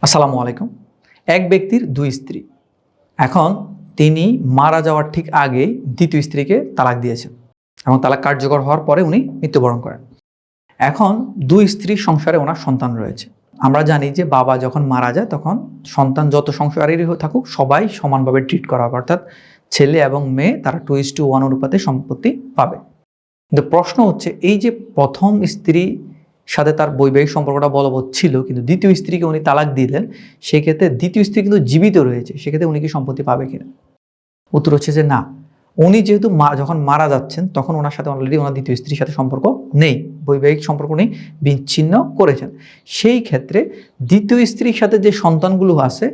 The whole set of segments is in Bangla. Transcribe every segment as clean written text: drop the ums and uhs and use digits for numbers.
আসসালামু আলাইকুম। এক ব্যক্তির দুই স্ত্রী। এখন তিনি মারা যাওয়ার ঠিক আগে দ্বিতীয় স্ত্রীকে তালাক দিয়েছেন এবং তালাক কার্যকর হওয়ার পরে উনি মৃত্যুবরণ করেন। এখন দুই স্ত্রীর সংসারে ওনার সন্তান রয়েছে। আমরা জানি যে বাবা যখন মারা যায় তখন সন্তান যত সংসারেরই থাকুক সবাই সমানভাবে ট্রিট করা হবে, অর্থাৎ ছেলে এবং মেয়ে তারা 2:1 অনুপাতে সম্পত্তি পাবে। কিন্তু প্রশ্ন হচ্ছে, এই যে প্রথম স্ত্রী সাথে তার বৈবাহিক সম্পর্কটা বলবৎ ছিল, কিন্তু দ্বিতীয় স্ত্রীকে উনি তালাক দিলেন, সেক্ষেত্রে দ্বিতীয় স্ত্রী কিন্তু জীবিত রয়েছে, সেক্ষেত্রে উনি কি সম্পত্তি পাবে কিনা? উত্তর হচ্ছে যে না। উনি যেহেতু যখন মারা যাচ্ছেন তখন ওনার সাথে অলরেডি ওনার দ্বিতীয় স্ত্রীর সাথে সম্পর্ক নেই, বৈবাহিক সম্পর্ক নেই, বিচ্ছিন্ন করেছেন। সেই ক্ষেত্রে দ্বিতীয় স্ত্রীর সাথে যে সন্তানগুলো আছে,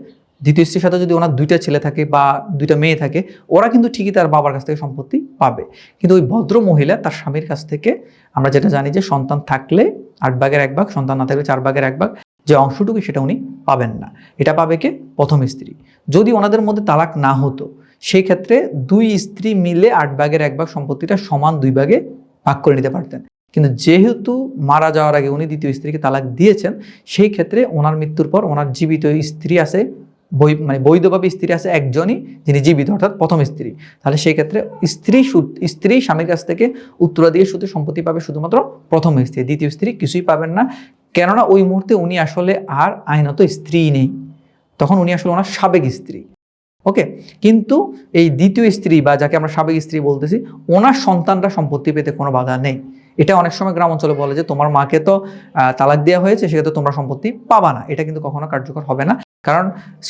দ্বিতীয় স্ত্রীর সাথে যদি ওনার দুইটা ছেলে থাকে বা দুইটা মেয়ে থাকে, ওরা কিন্তু ঠিকই তার বাবার কাছ থেকে সম্পত্তি পাবে। কিন্তু ওই ভদ্র মহিলা তার স্বামীর কাছ থেকে, আমরা যেটা জানি যে সন্তান থাকলে 8/1 সন্তান না থাকলে 4/1, যে অংশটুকু সেটা উনি পাবেন না। এটা পাবে কে? প্রথম স্ত্রী। যদি ওনাদের মধ্যে তালাক না হতো, সেই ক্ষেত্রে দুই স্ত্রী মিলে 8/1 সম্পত্তিটা সমান 2 ভাগে ভাগ করে নিতে পারতেন। কিন্তু যেহেতু মারা যাওয়ার আগে উনি দ্বিতীয় স্ত্রীকে তালাক দিয়েছেন, সেই ক্ষেত্রে ওনার মৃত্যুর পর ওনার জীবিত স্ত্রী আছে, বৈধভাবে স্ত্রী আছে একজনই, যিনি জীবিত, অর্থাৎ প্রথম স্ত্রী। তাহলে সেই ক্ষেত্রে স্ত্রী স্বামীর কাছ থেকে উত্তরাধিকার সূত্রে সম্পত্তি পাবে শুধুমাত্র প্রথম স্ত্রী, দ্বিতীয় স্ত্রী কিছুই পাবেন না। কেননা ওই মুহূর্তে উনি আসলে আর আইনত স্ত্রী নেই, তখন উনি আসলে ওনার সাবেক স্ত্রী। ওকে। কিন্তু এই দ্বিতীয় স্ত্রী বা যাকে আমরা সাবেক স্ত্রী বলতেছি, ওনার সন্তানরা সম্পত্তি পেতে কোনো বাধা নেই। এটা অনেক সময় গ্রাম অঞ্চলে বলে যে তোমার মাকে তো তালাক দেওয়া হয়েছে, সেক্ষেত্রে তোমরা সম্পত্তি পাবা না। এটা কিন্তু কখনো কার্যকর হবে না, কারণ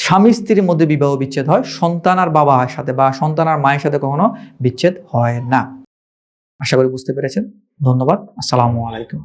স্বামী স্ত্রীর মধ্যে বিবাহ বিচ্ছেদ হয়, সন্তান আর বাবার সাথে বা সন্তান আর মায়ের সাথে কখনো বিচ্ছেদ হয় না। আশা করি বুঝতে পেরেছেন। ধন্যবাদ। আসসালামু আলাইকুম।